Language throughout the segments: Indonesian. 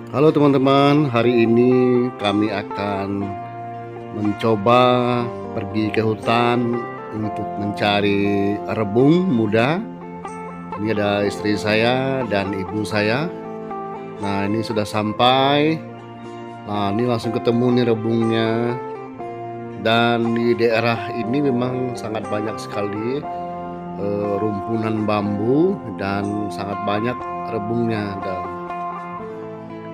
Halo teman-teman, hari ini kami akan mencoba pergi ke hutan untuk mencari rebung muda. Ini ada istri saya dan ibu saya. Nah, ini sudah sampai. Nah, ini langsung ketemu nih rebungnya. Dan di daerah ini memang sangat banyak sekali rumpunan bambu dan sangat banyak rebungnya. Dan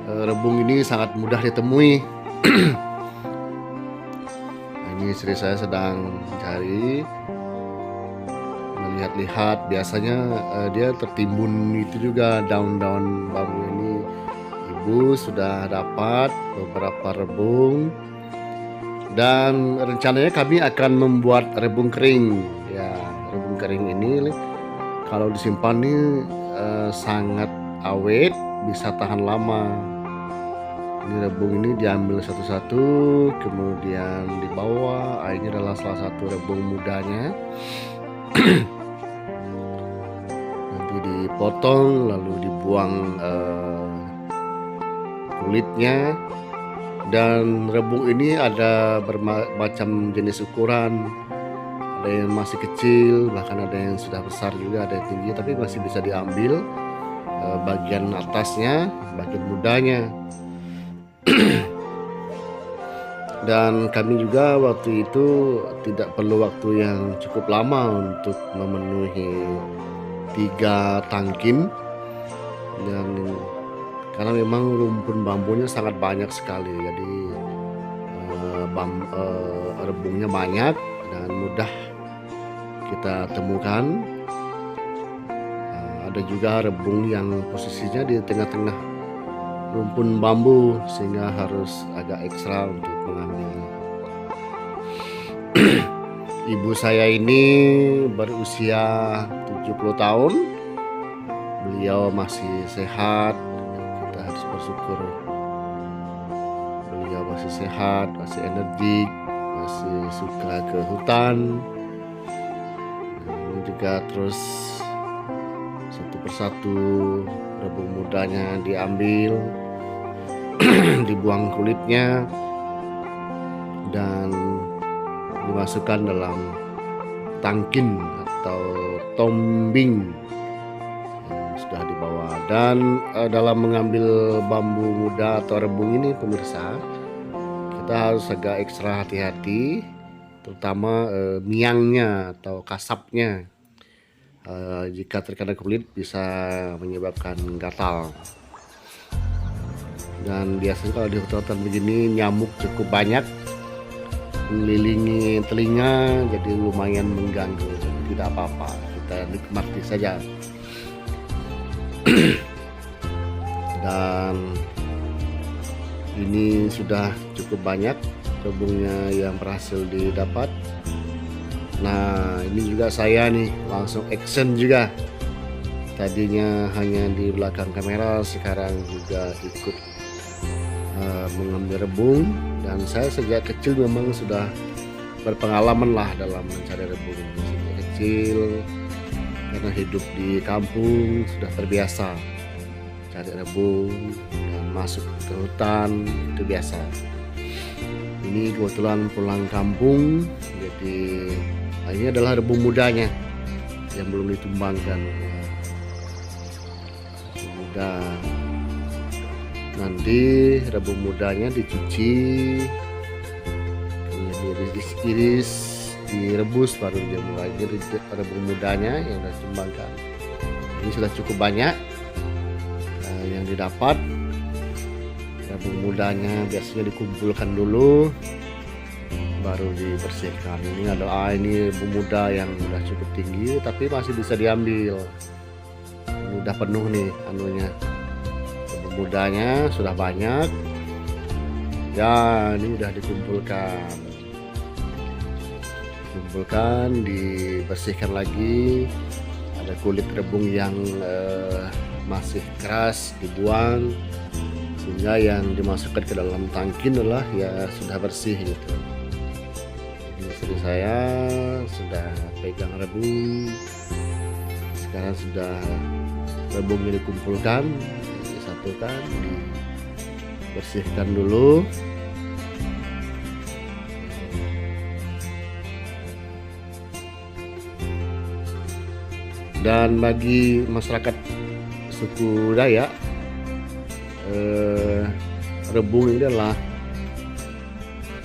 rebung ini sangat mudah ditemui. Nah, ini istri saya sedang mencari, melihat-lihat. Biasanya dia tertimbun itu juga daun-daun bambu ini. Ibu sudah dapat beberapa rebung dan rencananya kami akan membuat rebung kering. Ya, rebung kering ini kalau disimpan ini sangat awet, bisa tahan lama. Ini rebung ini diambil satu-satu, kemudian dibawa. Ini adalah salah satu rebung mudanya. Nanti dipotong lalu dibuang kulitnya. Dan rebung ini ada bermacam jenis ukuran. Ada yang masih kecil, bahkan ada yang sudah besar juga, ada yang tinggi, tapi masih bisa diambil bagian atasnya, bagian mudanya. Dan kami juga waktu itu tidak perlu waktu yang cukup lama untuk memenuhi 3 tangkin. Dan karena memang rumpun bambunya sangat banyak sekali, jadi rebungnya banyak dan mudah kita temukan. Ada juga rebung yang posisinya di tengah-tengah rumpun bambu, sehingga harus agak ekstra untuk mengambilnya. Ibu saya ini berusia 70 tahun. Beliau masih sehat. Kita harus bersyukur beliau masih sehat, masih energik, masih suka ke hutan. Ini juga terus satu persatu rebung mudanya diambil, dibuang kulitnya, dan dimasukkan dalam tangkin atau tombing yang sudah dibawa. Dan dalam mengambil bambu muda atau rebung ini, pemirsa, kita harus agak ekstra hati-hati, terutama miangnya atau kasapnya. Jika terkena kulit bisa menyebabkan gatal. Dan biasanya kalau di hutan begini nyamuk cukup banyak mengelilingi telinga, jadi lumayan mengganggu. Tidak apa-apa, kita nikmati saja. Dan ini sudah cukup banyak rebungnya yang berhasil didapat. Nah, ini juga saya nih langsung action juga. Tadinya hanya di belakang kamera, sekarang juga ikut mengambil rebung. Dan saya sejak kecil memang sudah berpengalaman lah dalam mencari rebung. Sejak kecil, karena hidup di kampung, sudah terbiasa cari rebung dan masuk ke hutan, itu biasa. Ini kebetulan pulang kampung, jadi ini adalah rebung mudanya yang belum ditumbangkan. Muda. Nanti rebung mudanya dicuci, kemudian diiris-iris, direbus, baru dia mulai. Jadi rebung mudanya yang sudah ditumbangkan. Ini sudah cukup banyak yang didapat. Rebung mudanya biasanya dikumpulkan dulu, baru dibersihkan. Ini ada ini rebung muda yang sudah cukup tinggi, tapi masih bisa diambil. Udah penuh nih anunya. Rebung mudanya sudah banyak. Ya, ini udah dikumpulkan. Dibersihkan lagi. Ada kulit rebung yang masih keras dibuang, sehingga yang dimasukkan ke dalam tangkin adalah ya sudah bersih gitu. Istri saya sudah pegang rebung, sekarang sudah rebungnya dikumpulkan, disatukan, bersihkan dulu. Dan bagi masyarakat suku Dayak, rebung ini adalah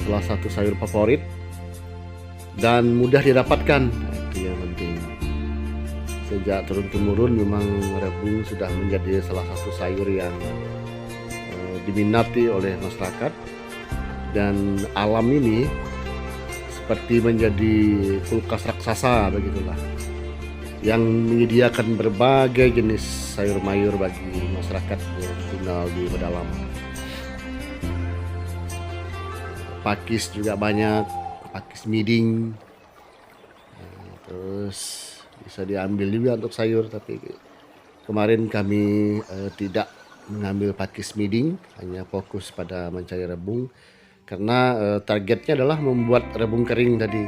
salah satu sayur favorit dan mudah didapatkan. Nah, itu yang penting. Sejak turun-temurun memang rebung sudah menjadi salah satu sayur yang diminati oleh masyarakat, dan alam ini seperti menjadi kulkas raksasa begitulah, yang menyediakan berbagai jenis sayur mayur bagi masyarakat yang tinggal di pedalaman. Pakis juga banyak, pakis miding, terus bisa diambil juga untuk sayur, tapi kemarin kami tidak mengambil pakis miding, hanya fokus pada mencari rebung karena targetnya adalah membuat rebung kering tadi.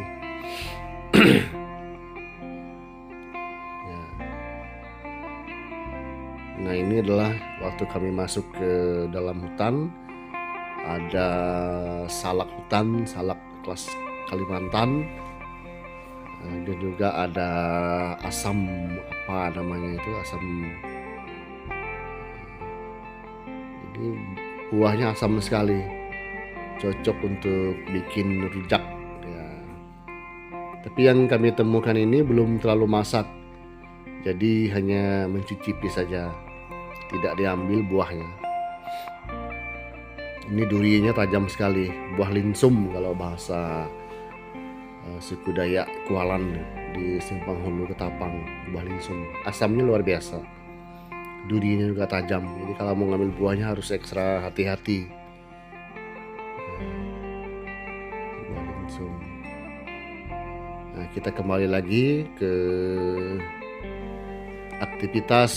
Nah, ini adalah waktu kami masuk ke dalam hutan. Ada salak hutan, salak kelas Kalimantan, dan juga ada asam, apa namanya itu, asam, ini buahnya asam sekali, cocok untuk bikin rujak ya. Tapi yang kami temukan ini belum terlalu masak, jadi hanya mencicipi saja, tidak diambil buahnya. Ini durinya tajam sekali, buah linsum kalau bahasa suku Dayak Kualan di Simpang Hulu Ketapang, buah linsum. Asamnya luar biasa, durinya juga tajam, jadi kalau mau ngambil buahnya harus ekstra hati-hati. Buah linsum. Nah, kita kembali lagi ke aktivitas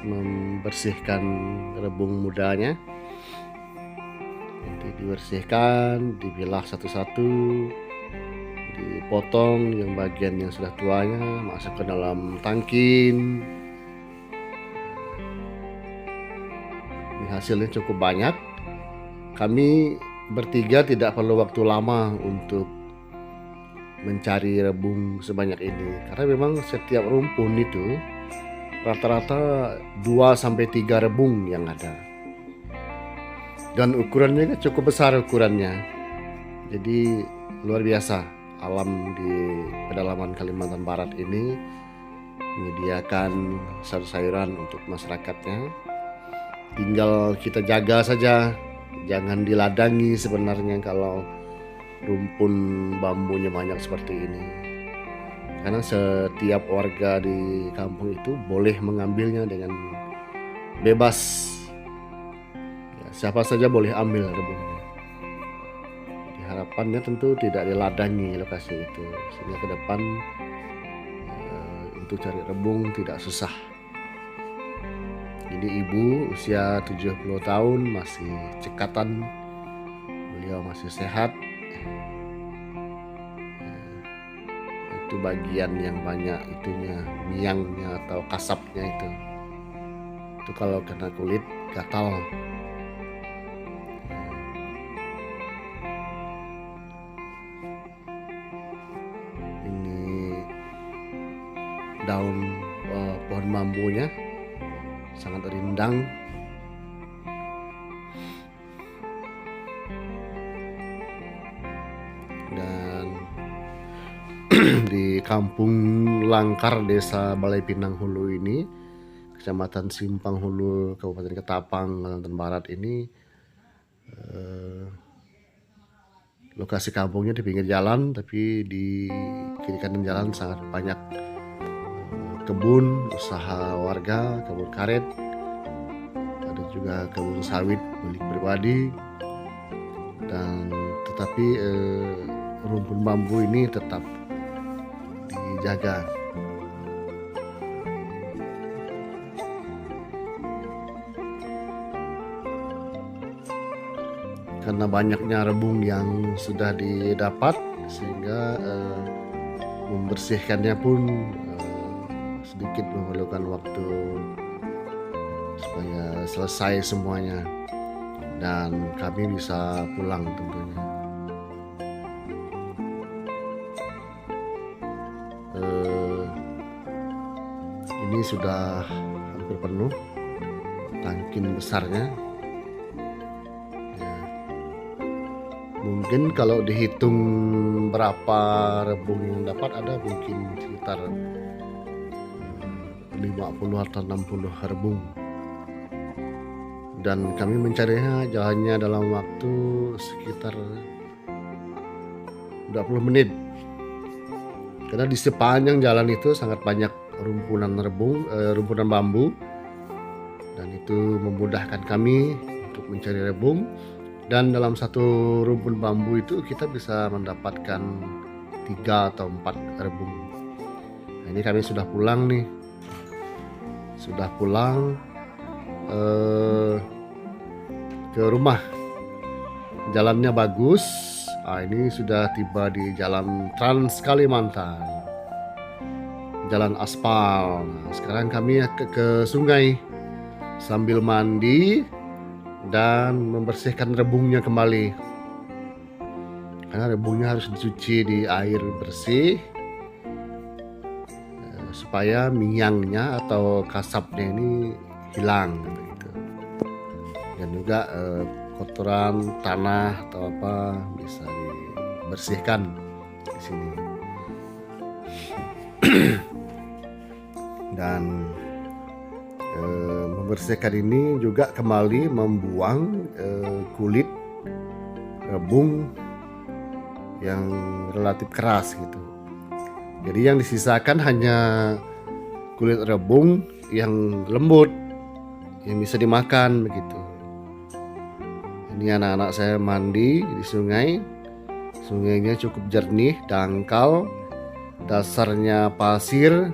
membersihkan rebung mudanya. Nanti dibersihkan, dipilah satu-satu, dipotong yang bagian yang sudah tuanya, masuk ke dalam tangkin. Ini hasilnya cukup banyak. Kami bertiga tidak perlu waktu lama untuk mencari rebung sebanyak ini, karena memang setiap rumpun itu rata-rata 2-3 rebung yang ada, dan ukurannya cukup besar ukurannya. Jadi luar biasa, alam di pedalaman Kalimantan Barat ini menyediakan sayur-sayuran untuk masyarakatnya. Tinggal kita jaga saja, jangan diladangi sebenarnya kalau rumpun bambunya banyak seperti ini, karena setiap warga di kampung itu boleh mengambilnya dengan bebas ya, siapa saja boleh ambil rebungnya. Jadi harapannya tentu tidak diladangi lokasi itu, sehingga ke depan untuk cari rebung tidak susah. Ini ibu usia 70 tahun, masih cekatan, beliau masih sehat. Itu bagian yang banyak itunya, miangnya atau kasapnya itu kalau kena kulit gatal. Ini daun pohon bambunya sangat rindang. Dan di Kampung Langkar, Desa Balai Pinang Hulu ini, Kecamatan Simpang Hulu, Kabupaten Ketapang, Kalimantan Barat ini, lokasi kampungnya di pinggir jalan, tapi di kiri kanan jalan sangat banyak kebun usaha warga, kebun karet, ada juga kebun sawit milik pribadi, dan tetapi rumpun bambu ini tetap dijaga. Karena banyaknya rebung yang sudah didapat, sehingga membersihkannya pun sedikit memerlukan waktu supaya selesai semuanya. dan kami bisa pulang tentunya. Ini sudah hampir penuh tangkin besarnya. Mungkin kalau dihitung berapa rebung yang dapat, ada mungkin sekitar 50 atau 60 rebung. Dan kami mencarinya hanya dalam waktu sekitar 20 menit. Karena di sepanjang jalan itu sangat banyak rumpunan bambu, dan itu memudahkan kami untuk mencari rebung. Dan dalam satu rumpun bambu itu kita bisa mendapatkan 3 atau 4 rebung. Nah, ini kami sudah pulang nih. Sudah pulang ke rumah. Jalannya bagus. Nah, ini sudah tiba di jalan Trans Kalimantan. Jalan aspal. Nah, sekarang kami ke sungai sambil mandi dan membersihkan rebungnya kembali, karena rebungnya harus dicuci di air bersih supaya minyangnya atau kasapnya ini hilang gitu. Dan juga kotoran tanah atau apa bisa dibersihkan di sini. Dan membersihkan ini juga kembali membuang kulit rebung yang relatif keras gitu. Jadi yang disisakan hanya kulit rebung yang lembut, yang bisa dimakan begitu. Ini anak-anak saya mandi di sungai. Sungainya cukup jernih, dangkal, dasarnya pasir.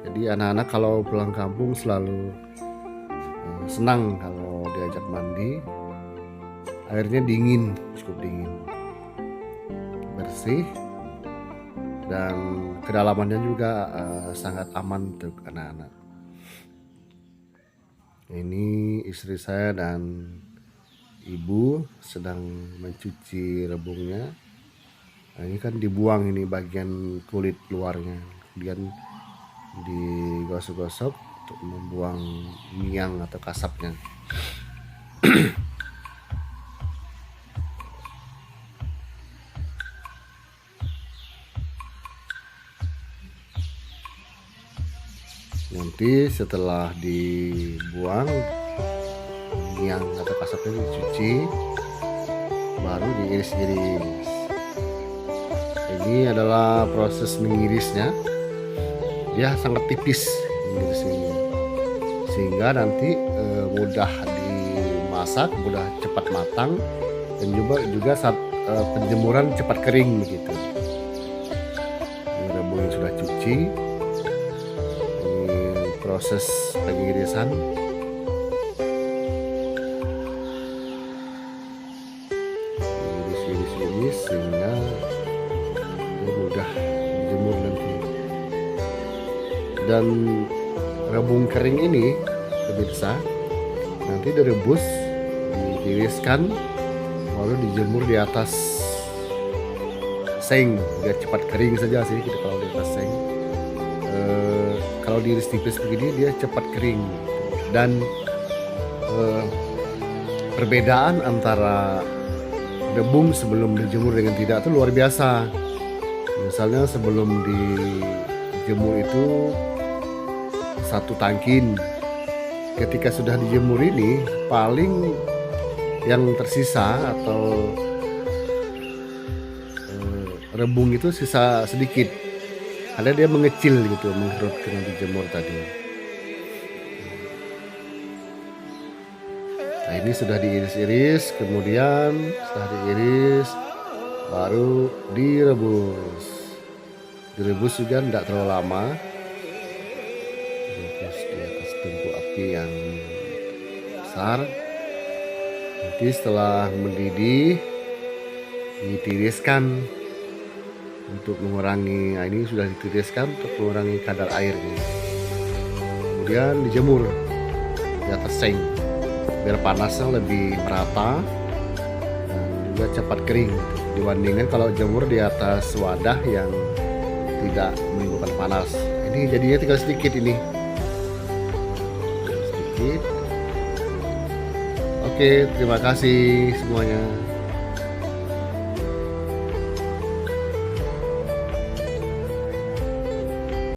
Jadi anak-anak kalau pulang kampung selalu senang kalau diajak mandi. Airnya dingin, cukup dingin, bersih, dan kedalamannya juga sangat aman untuk anak-anak. Ini istri saya dan ibu sedang mencuci rebungnya. Nah, ini kan dibuang ini bagian kulit luarnya, kemudian digosok-gosok untuk membuang minyang atau kasapnya. Nanti setelah dibuang minyang atau kasapnya, dicuci, baru diiris-iris. Ini adalah proses mengirisnya. Dia sangat tipis mengiris ini, sehingga nanti mudah dimasak, mudah cepat matang, dan juga saat penjemuran cepat kering begitu. Ini rebung yang sudah cuci. Ini proses pengirisan. Iris sehingga mudah dijemur nanti. Dan rebung kering ini pemirsa nanti direbus, ditiriskan, lalu dijemur di atas seng biar cepat kering saja sih kita kalau di atas seng. Kalau diiris tipis begini dia cepat kering. Dan perbedaan antara rebung sebelum dijemur dengan tidak itu luar biasa. Misalnya sebelum dijemur itu 1 tangkin, ketika sudah dijemur ini paling yang tersisa atau rebung itu sisa sedikit, karena dia mengecil gitu menurut kena dijemur tadi. Nah, ini sudah diiris-iris, kemudian setelah diiris baru direbus. Direbus juga tidak terlalu lama. Direbus di atas tungku api yang besar. Nanti setelah mendidih ditiriskan untuk mengurangi, nah ini sudah ditiriskan untuk mengurangi kadar airnya. Kemudian dijemur di atas seng. biar panasnya lebih merata dan juga cepat kering dibandingkan kalau jemur di atas wadah yang tidak menimbulkan panas. Ini jadinya tinggal sedikit ini. Sedikit. Oke, terima kasih semuanya.